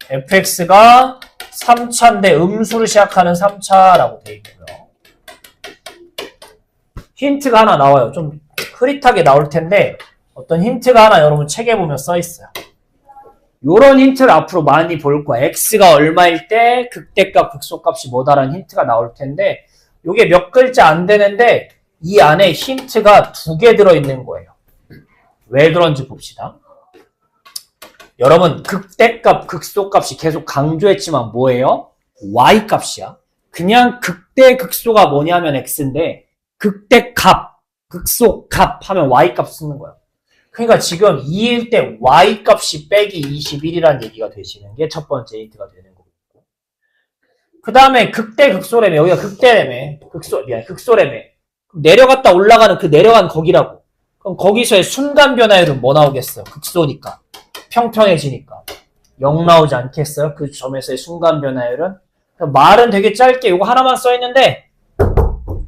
fx가 3차인데 음수로 시작하는 3차라고 돼 있고요. 힌트가 하나 나와요. 좀 흐릿하게 나올 텐데 어떤 힌트가 하나 여러분 책에 보면 써 있어요. 요런 힌트를 앞으로 많이 볼 거야. x가 얼마일 때 극대값, 극소값이 뭐다라는 힌트가 나올 텐데 요게 몇 글자 안 되는데 이 안에 힌트가 두 개 들어있는 거예요. 왜 그런지 봅시다. 여러분 극대값, 극소값이 계속 강조했지만 뭐예요? y값이야. 그냥 극대, 극소가 뭐냐면 x인데 극대값, 극소값 하면 y값 쓰는 거야. 그러니까 지금 2일 때 y값이 빼기 21이라는 얘기가 되시는 게 첫 번째 힌트가 되는 거고. 그 다음에 극대, 극소래매. 여기가 극대래매. 극소래매. 내려갔다 올라가는 그 내려간 거기라고. 그럼 거기서의 순간 변화율은 뭐 나오겠어요? 극소니까. 평평해지니까. 0 나오지 않겠어요? 그 점에서의 순간 변화율은? 말은 되게 짧게 이거 하나만 써있는데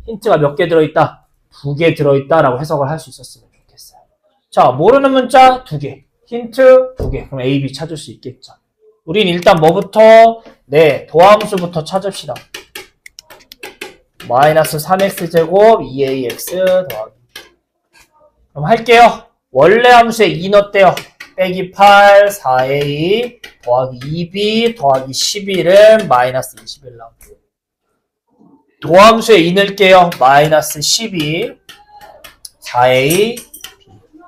힌트가 몇 개 들어있다? 2개 들어있다라고 해석을 할 수 있었으면 좋겠어요. 자, 모르는 문자 2개. 힌트 2개. 그럼 A, B 찾을 수 있겠죠. 우린 일단 뭐부터? 네, 도함수부터 찾읍시다. 마이너스 3x제곱 2ax 더하기. 그럼 할게요. 원래 함수의 2 넣었대요. 빼기 8, 4a 더하기 2b 더하기 11은 마이너스 21 나옵니다. 도함수에 2 넣을게요. 마이너스 12, 4a,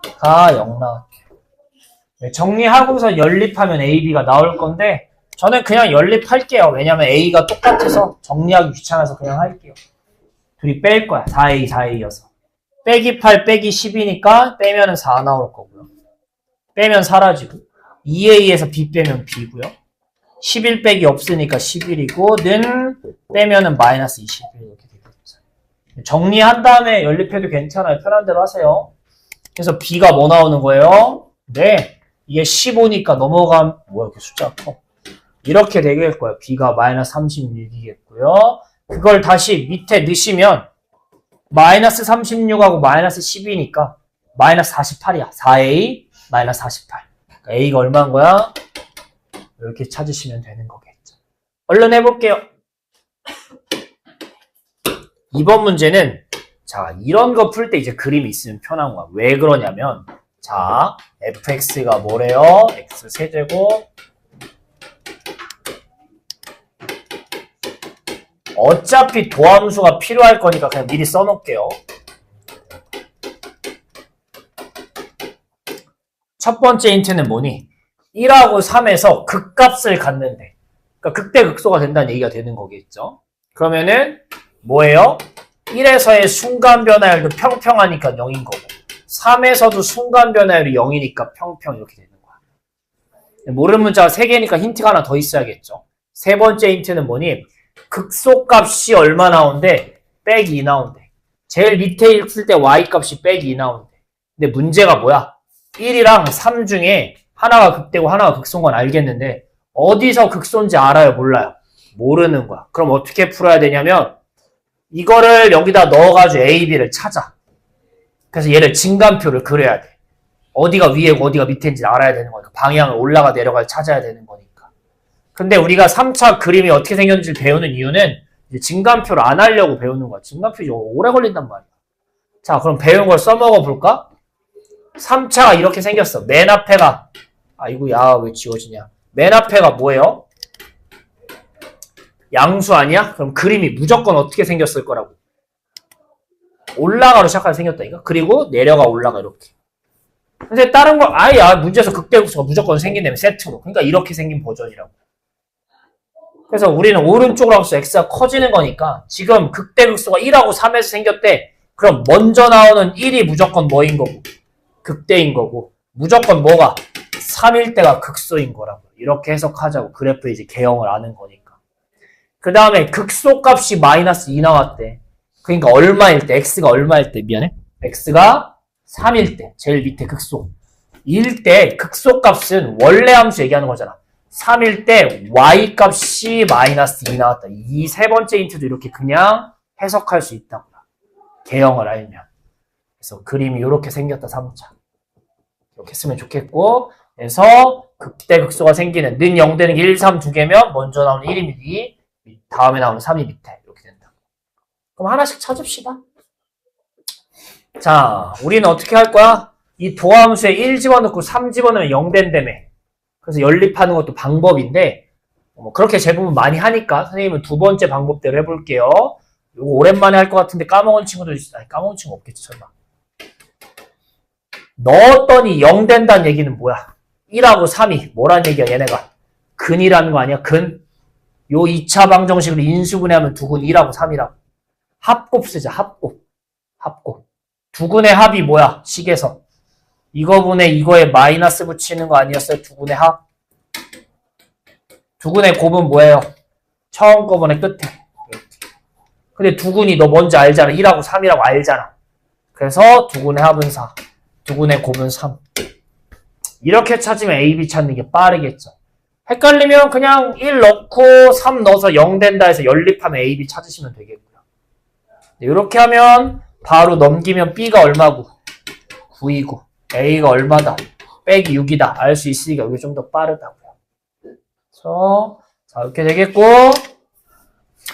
b가 0 나올게요. 정리하고서 연립하면 a, b가 나올 건데 저는 그냥 연립할게요. 왜냐면 a가 똑같아서 정리하기 귀찮아서 그냥 할게요. 둘이 뺄 거야. 4a, 4a여서. 빼기 8, 빼기 10이니까 빼면은 4 나올 거고요. 빼면 사라지고 2a에서 b 빼면 b고요. 11 빼기 없으니까 11이고 는 빼면은 마이너스 21 이렇게 되겠죠. 정리한 다음에 연립해도 괜찮아요. 편한 대로 하세요. 그래서 b가 뭐 나오는 거예요? 네, 이게 15니까 넘어가면 뭐야 이렇게 숫자가 커. 이렇게 되길 거예요. b가 마이너스 36이겠고요. 그걸 다시 밑에 넣으시면 마이너스 36하고 마이너스 12니까 마이너스 48이야. 4a 마이너스 48. 그러니까 a가 얼마인 거야? 이렇게 찾으시면 되는 거겠죠. 얼른 해볼게요. 이번 문제는 자 이런 거 풀 때 이제 그림이 있으면 편한 거야. 왜 그러냐면 자 fx가 뭐래요? x 세제곱 어차피 도함수가 필요할 거니까 그냥 미리 써놓을게요. 첫 번째 힌트는 뭐니? 1하고 3에서 극값을 갖는데 그러니까 극대극소가 된다는 얘기가 되는 거겠죠. 그러면은 뭐예요? 1에서의 순간 변화율도 평평하니까 0인 거고 3에서도 순간 변화율이 0이니까 평평 이렇게 되는 거야. 모르는 문자가 3개니까 힌트가 하나 더 있어야겠죠. 세 번째 힌트는 뭐니? 극소값이 얼마 나온대? 빼기 2 나온대. 제일 밑에 있을 때 y값이 빼기 2 나온대. 근데 문제가 뭐야? 1이랑 3 중에 하나가 극대고 하나가 극소인 건 알겠는데 어디서 극소인지 알아요? 몰라요? 모르는 거야. 그럼 어떻게 풀어야 되냐면 이거를 여기다 넣어가지고 A, B를 찾아. 그래서 얘를 진간표를 그려야 돼. 어디가 위에고 어디가 밑에인지 알아야 되는 거니까 방향을 올라가 내려가 찾아야 되는 거니까. 근데 우리가 3차 그림이 어떻게 생겼는지 배우는 이유는 이제 진간표를 안 하려고 배우는 거야. 진간표 이거 오래 걸린단 말이야. 자, 그럼 배운 걸 써먹어 볼까? 3차가 이렇게 생겼어. 맨 앞에가 아이고 야 왜 지워지냐. 맨 앞에가 뭐예요? 양수 아니야? 그럼 그림이 무조건 어떻게 생겼을 거라고. 올라가로 시작하게 생겼다니까. 그리고 내려가 올라가 이렇게. 근데 다른 거 아야 문제에서 극대극소가 무조건 생긴다면 세트로. 그러니까 이렇게 생긴 버전이라고. 그래서 우리는 오른쪽으로 하면서 x가 커지는 거니까 지금 극대극소가 1하고 3에서 생겼대. 그럼 먼저 나오는 1이 무조건 뭐인 거고? 극대인 거고 무조건 뭐가? 3일 때가 극소인 거라고. 이렇게 해석하자고. 그래프 이제 개형을 아는 거니까. 그 다음에 극소값이 마이너스 2 나왔대. 그러니까 얼마일 때? x가 얼마일 때? 미안해. x가 3일 때. 제일 밑에 극소. 1 때 극소값은 원래 함수 얘기하는 거잖아. 3일 때 y값이 마이너스 2 나왔다. 이 세 번째 힌트도 이렇게 그냥 해석할 수 있다고. 개형을 알면. 그래서 그림이 이렇게 생겼다. 3차. 이렇게 쓰면 좋겠고, 그래서 극대 극소가 생기는 는 0 되는 게 1, 3 두 개면 먼저 나오는 1이 위, 다음에 나오는 3이 밑에 이렇게 된다. 그럼 하나씩 찾읍시다. 자, 우리는 어떻게 할 거야? 이 도함수에 1 집어넣고 3 집어넣으면 0 된다며. 그래서 연립하는 것도 방법인데 그렇게 제부분 많이 하니까 선생님은 두 번째 방법대로 해볼게요. 이거 오랜만에 할 것 같은데 까먹은 친구들 있어. 아니, 까먹은 친구 없겠지 설마. 넣었더니 0 된다는 얘기는 뭐야? 1하고 3이 뭐란 얘기야 얘네가? 근이라는 거 아니야? 근. 요 2차 방정식으로 인수분해하면 두근 1하고 3이라고. 합곱 쓰자. 합곱. 두근의 합이 뭐야? 식에서. 이거분에 이거에 마이너스 붙이는 거 아니었어요? 두근의 합. 두근의 곱은 뭐예요? 처음 거분의 끝에. 근데 두근이 너 뭔지 알잖아. 1하고 3이라고 알잖아. 그래서 두근의 합은 4. 두근의 곱은 3. 이렇게 찾으면 A, B 찾는 게 빠르겠죠. 헷갈리면 그냥 1 넣고 3 넣어서 0 된다 해서 연립하면 A, B 찾으시면 되겠고요. 이렇게 하면 바로 넘기면 B가 얼마고? 9이고 A가 얼마다? 빼기 6이다. 알 수 있으니까 이게 좀 더 빠르다고요. 그래서 자 이렇게 되겠고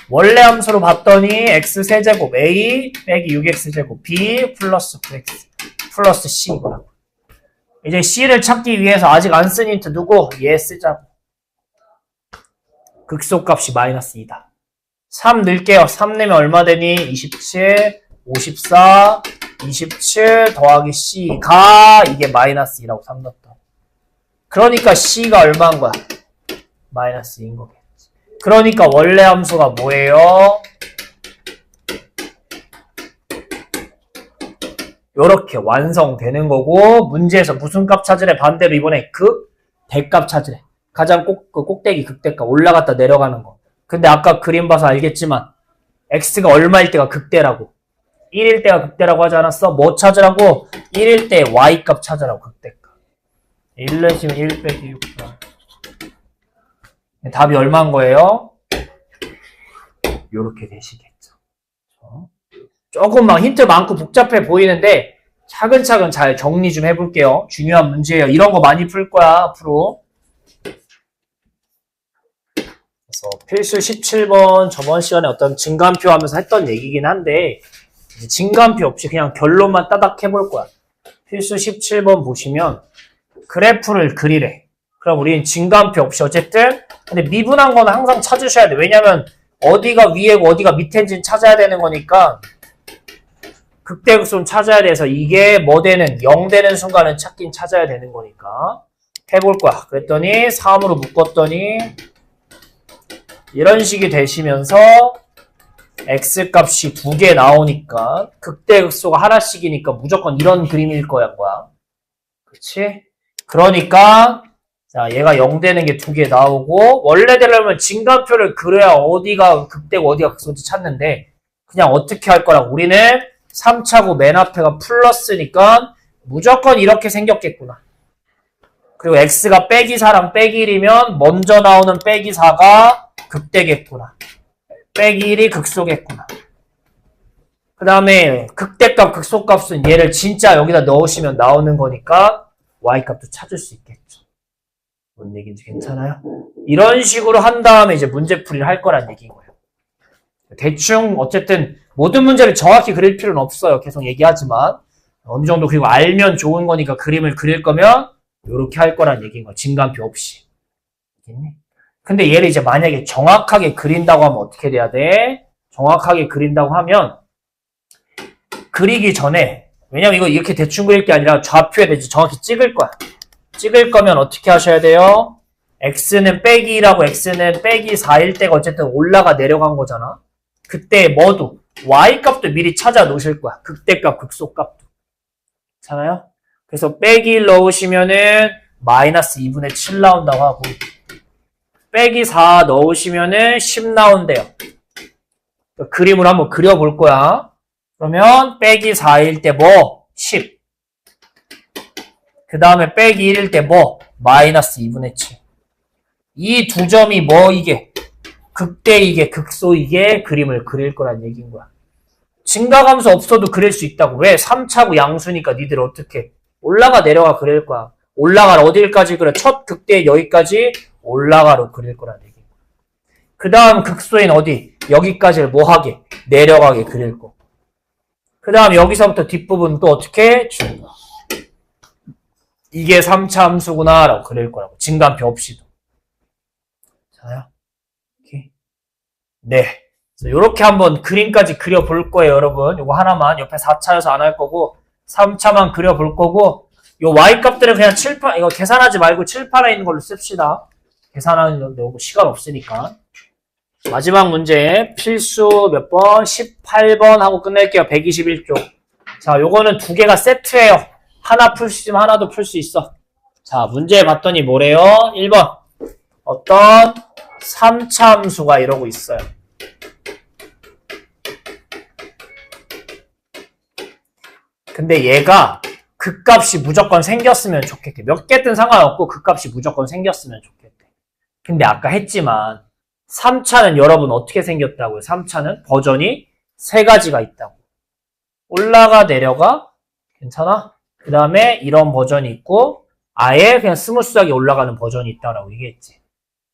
원래 함수로 봤더니 x 세제곱 A 빼기 6x제곱 B 플러스 9x 플러스 C 이거라고. 이제 C를 찾기 위해서 아직 안 쓴 힌트 누구? 얘 쓰자고. 극소값이 마이너스 2다. 3 넣을게요. 3 내면 얼마 되니? 27, 54, 27 더하기 C가 이게 마이너스 2라고 3 넣었다. 그러니까 C가 얼마인 거야? 마이너스 2인 거겠지. 그러니까 원래 함수가 뭐예요? 요렇게 완성되는 거고 문제에서 무슨 값 찾으래? 반대로 이번에 대값 찾으래. 가장 꼭대기 극대값 올라갔다 내려가는 거. 근데 아까 그림 봐서 알겠지만 x가 얼마일 때가 극대라고. 1일 때가 극대라고 하지 않았어? 뭐 찾으라고? 1일 때 y값 찾으라고 극대값. 1 넣으시면 1 빼기 6. 답이 얼마인 거예요? 요렇게 되시겠죠. 조금만 힌트 많고 복잡해 보이는데 차근차근 잘 정리 좀 해볼게요. 중요한 문제예요. 이런 거 많이 풀 거야 앞으로. 그래서 필수 17번 저번 시간에 어떤 증감표 하면서 했던 얘기긴 한데 증감표 없이 그냥 결론만 따닥 해볼 거야. 필수 17번 보시면 그래프를 그리래. 그럼 우리는 증감표 없이 어쨌든 근데 미분한 거는 항상 찾으셔야 돼. 왜냐면 어디가 위에고 어디가 밑인지는 찾아야 되는 거니까 극대극소는 찾아야 돼서 이게 뭐 되는 0 되는 순간은 찾긴 찾아야 되는 거니까 해볼 거야. 그랬더니 3으로 묶었더니 이런 식이 되시면서 x값이 2개 나오니까 극대극소가 하나씩이니까 무조건 이런 그림일 거야. 그렇지? 그러니까 자 얘가 0 되는 게 2개 나오고 원래대로면 증감표를 그려야 어디가 극대고 어디가 극소인지 찾는데 그냥 어떻게 할 거라고. 우리는 3차고 맨 앞에가 플러스니까 무조건 이렇게 생겼겠구나. 그리고 x가 빼기 4랑 빼기 1이면 먼저 나오는 빼기 4가 극대겠구나. 빼기 1이 극소겠구나. 그 다음에 극대값 극소값은 얘를 진짜 여기다 넣으시면 나오는 거니까 y값도 찾을 수 있겠죠. 뭔 얘기인지 괜찮아요? 이런 식으로 한 다음에 이제 문제풀이를 할 거란 얘기인 거예요. 대충 어쨌든 모든 문제를 정확히 그릴 필요는 없어요. 계속 얘기하지만 어느 정도 그리고 알면 좋은 거니까 그림을 그릴 거면 이렇게 할 거란 얘기인 거야. 증감표 없이. 알겠니? 근데 얘를 이제 만약에 정확하게 그린다고 하면 어떻게 돼야 돼? 정확하게 그린다고 하면 그리기 전에 왜냐면 이거 이렇게 대충 그릴 게 아니라 좌표에 이제 정확히 찍을 거야. 찍을 거면 어떻게 하셔야 돼요? x는 빼기 2라고 x는 빼기 4일 때가 어쨌든 올라가 내려간 거잖아. 그때 뭐도 y값도 미리 찾아 놓으실 거야. 극대값, 극소값도. 괜찮아요? 그래서 빼기 1 넣으시면은 마이너스 2분의 7 나온다고 하고 빼기 4 넣으시면은 10 나온대요. 그림으로 한번 그려볼 거야. 그러면 빼기 4일 때 뭐? 10. 그 다음에 빼기 1일 때 뭐? 마이너스 2분의 7. 이 두 점이 뭐 이게? 극대이게 극소이게 그림을 그릴 거란 얘기인 거야. 증가함수 없어도 그릴 수 있다고. 왜? 3차고 양수니까 니들 어떻게 올라가 내려가 그릴 거야. 올라가라 어딜까지 그래? 첫 극대 여기까지 올라가로 그릴 거란 얘기인 거야. 그 다음 극소인 어디? 여기까지를 뭐하게? 내려가게 그릴 거. 그 다음 여기서부터 뒷부분 또 어떻게? 주는 거야. 이게 3차 함수구나 라고 그릴 거라고. 증가함표 없이도. 자요. 네. 이렇게 한번 그림까지 그려볼 거예요, 여러분. 이거 하나만 옆에 4차여서 안 할 거고 3차만 그려볼 거고 요 y값들은 그냥 칠판 이거 계산하지 말고 칠판에 있는 걸로 씁시다. 계산하는데 시간 없으니까. 마지막 문제 필수 몇 번? 18번 하고 끝낼게요. 121쪽. 자, 요거는 두 개가 세트예요. 하나 풀 수 있으면 하나도 풀 수 있어. 자, 문제 봤더니 뭐래요? 1번. 어떤 3차 함수가 이러고 있어요. 근데 얘가 극값이 무조건 생겼으면 좋겠대. 몇 개든 상관없고 극값이 무조건 생겼으면 좋겠대. 근데 아까 했지만 3차는 여러분 어떻게 생겼다고요? 3차는 버전이 세 가지가 있다고. 올라가 내려가 괜찮아? 그 다음에 이런 버전이 있고 아예 그냥 스무스하게 올라가는 버전이 있다라고 얘기했지.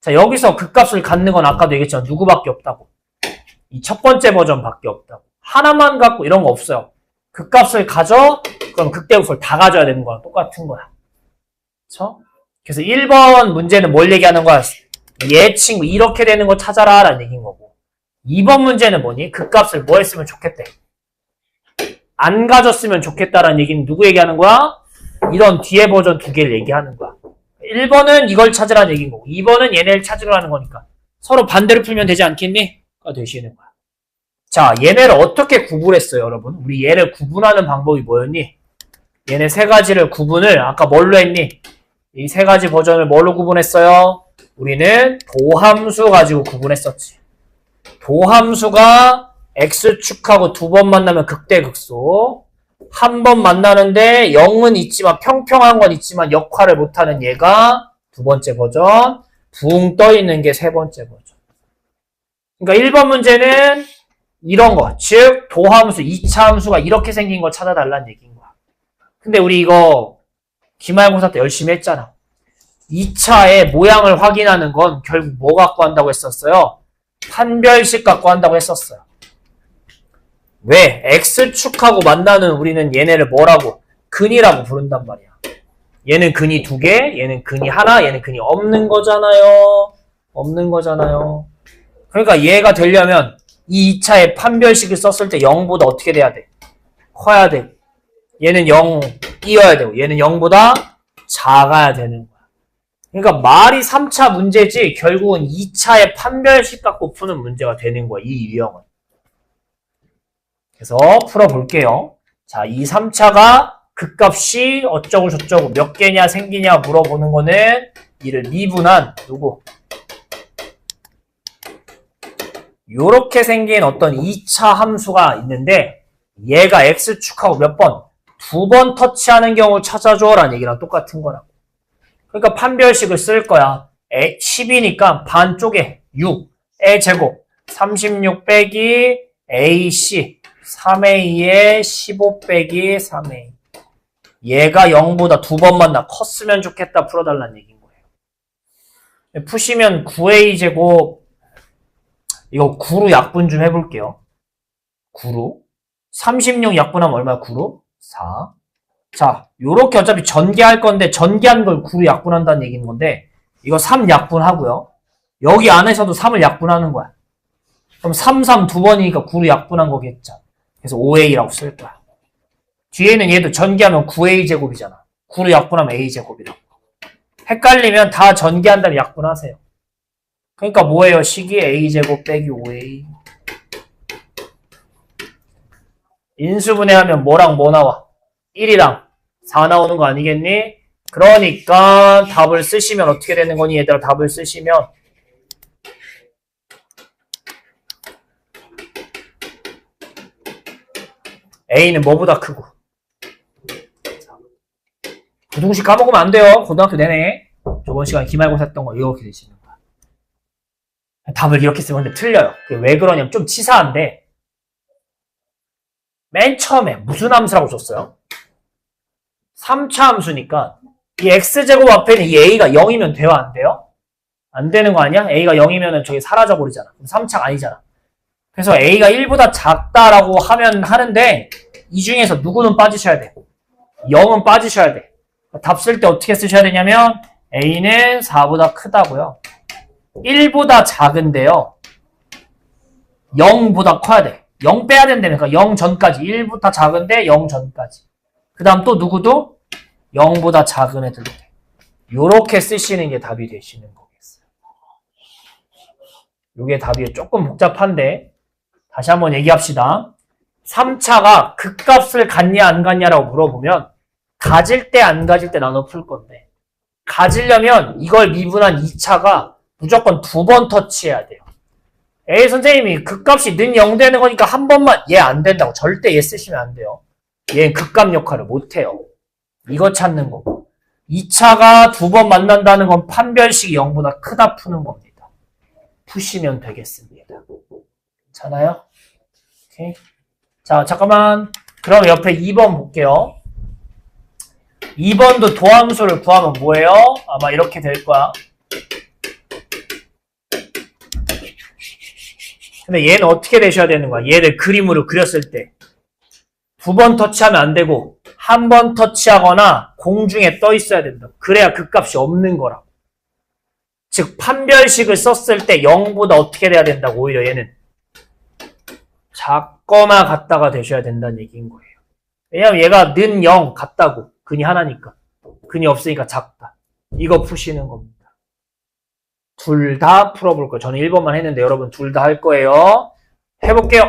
자, 여기서 극값을 갖는 건 아까도 얘기했지만 누구밖에 없다고. 이 첫 번째 버전밖에 없다고. 하나만 갖고 이런 거 없어요. 극값을 가져? 그럼 극대극소를 다 가져야 되는 거야. 똑같은 거야. 그쵸? 그래서 1번 문제는 뭘 얘기하는 거야? 얘 친구 이렇게 되는 거 찾아라 라는 얘기인 거고 2번 문제는 뭐니? 극값을 뭐 했으면 좋겠대? 안 가졌으면 좋겠다라는 얘기는 누구 얘기하는 거야? 이런 뒤에 버전 두 개를 얘기하는 거야. 1번은 이걸 찾으라는 얘기인 거고 2번은 얘네를 찾으라는 거니까 서로 반대로 풀면 되지 않겠니? 가 되시는 거야. 자, 얘네를 어떻게 구분했어요, 여러분? 우리 얘를 구분하는 방법이 뭐였니? 얘네 세 가지를 구분을 아까 뭘로 했니? 이 세 가지 버전을 뭘로 구분했어요? 우리는 도함수 가지고 구분했었지. 도함수가 x축하고 두 번 만나면 극대극소. 한 번 만나는데 0은 있지만 평평한 건 있지만 역할을 못하는 얘가 두 번째 버전. 붕 떠있는 게 세 번째 버전. 그러니까 1번 문제는 이런 거. 즉 도함수 2차 함수가 이렇게 생긴 거 찾아달라는 얘기인 거야. 근데 우리 이거 기말고사 때 열심히 했잖아. 2차의 모양을 확인하는 건 결국 뭐 갖고 한다고 했었어요? 판별식 갖고 한다고 했었어요. 왜? X축하고 만나는 우리는 얘네를 뭐라고? 근이라고 부른단 말이야. 얘는 근이 두 개, 얘는 근이 하나, 얘는 근이 없는 거잖아요. 없는 거잖아요. 그러니까 얘가 되려면 이 2차의 판별식을 썼을 때 0보다 어떻게 돼야 돼? 커야 돼. 얘는 0이어야 되고 얘는 0보다 작아야 되는 거야. 그러니까 말이 3차 문제지 결국은 2차의 판별식 갖고 푸는 문제가 되는 거야. 이 유형은. 그래서 풀어볼게요. 자, 이 3차가 극값이 어쩌고 저쩌고 몇 개냐 생기냐 물어보는 거는 이를 미분한 누구? 요렇게 생긴 어떤 2차 함수가 있는데 얘가 x축하고 몇 번? 두 번 터치하는 경우 찾아줘 라는 얘기랑 똑같은 거라고. 그러니까 판별식을 쓸 거야. 10이니까 반쪽에 6의 제곱 36 빼기 ac 3a에 15 빼기 3a 얘가 0보다 두 번 만나 컸으면 좋겠다 풀어달라는 얘기인 거예요. 푸시면 9a 제곱 이거 9로 약분 좀 해볼게요. 9로 36 약분하면 얼마야? 9로 4. 자, 요렇게 어차피 전개할 건데 전개한 걸 9로 약분한다는 얘기인 건데 이거 3 약분하고요. 여기 안에서도 3을 약분하는 거야. 그럼 3, 3 두 번이니까 9로 약분한 거겠죠. 그래서 5a라고 쓸 거야. 뒤에는 얘도 전개하면 9a 제곱이잖아. 9로 약분하면 a 제곱이라고. 헷갈리면 다 전개한 다음에 약분하세요. 그러니까 뭐예요? 식이 a 제곱 빼기 5a. 인수분해하면 뭐랑 뭐 나와? 1이랑 4 나오는 거 아니겠니? 그러니까 답을 쓰시면 어떻게 되는 거니? 얘들아 답을 쓰시면 a는 뭐보다 크고 부등식 까먹으면 안 돼요. 고등학교 내내. 저번 시간에 기말고사 했던 거 이렇게 되시는 거야. 답을 이렇게 쓰면 근데 틀려요. 왜 그러냐면 좀 치사한데 맨 처음에 무슨 함수라고 줬어요? 3차 함수니까 이 x제곱 앞에는 이 a가 0이면 돼요? 안 돼요? 안 되는 거 아니야? a가 0이면 저기 사라져버리잖아. 3차가 아니잖아. 그래서 a가 1보다 작다라고 하면 하는데 이 중에서 누구는 빠지셔야 돼? 0은 빠지셔야 돼. 답 쓸 때 어떻게 쓰셔야 되냐면 a는 4보다 크다고요. 1보다 작은데요. 0보다 커야 돼. 0 빼야 된다니까. 0 전까지. 1보다 작은데 0 전까지. 그 다음 또 누구도 0보다 작은 애들도 돼. 요렇게 쓰시는 게 답이 되시는 거겠어요. 요게 답이 조금 복잡한데 다시 한번 얘기합시다. 3차가 극값을 갖냐 안 갖냐라고 물어보면 가질 때 안 가질 때 나눠 풀 건데 가지려면 이걸 미분한 2차가 무조건 2번 터치해야 돼요. 에이 선생님이 극값이 는 0 되는 거니까 한 번만 얘 안 된다고. 절대 얘 쓰시면 안 돼요. 얘는 극값 역할을 못해요. 이거 찾는 거고 2차가 2번 만난다는 건 판별식이 0보다 크다 푸는 겁니다. 푸시면 되겠습니다. 괜찮아요? 오케이. 자 잠깐만 그럼 옆에 2번 볼게요. 2번도 도함수를 구하면 뭐예요? 아마 이렇게 될 거야. 근데 얘는 어떻게 되셔야 되는 거야? 얘를 그림으로 그렸을 때 2번 터치하면 안 되고 한 번 터치하거나 공중에 떠 있어야 된다. 그래야 극값이 없는 거라고. 즉 판별식을 썼을 때 0보다 어떻게 돼야 된다고. 오히려 얘는 작거나 같다가 되셔야 된다는 얘기인 거예요. 왜냐면 얘가 는 0 같다고. 근이 하나니까. 근이 없으니까 작다. 이거 푸시는 겁니다. 둘 다 풀어볼 거예요. 저는 1번만 했는데 여러분 둘 다 할 거예요. 해볼게요.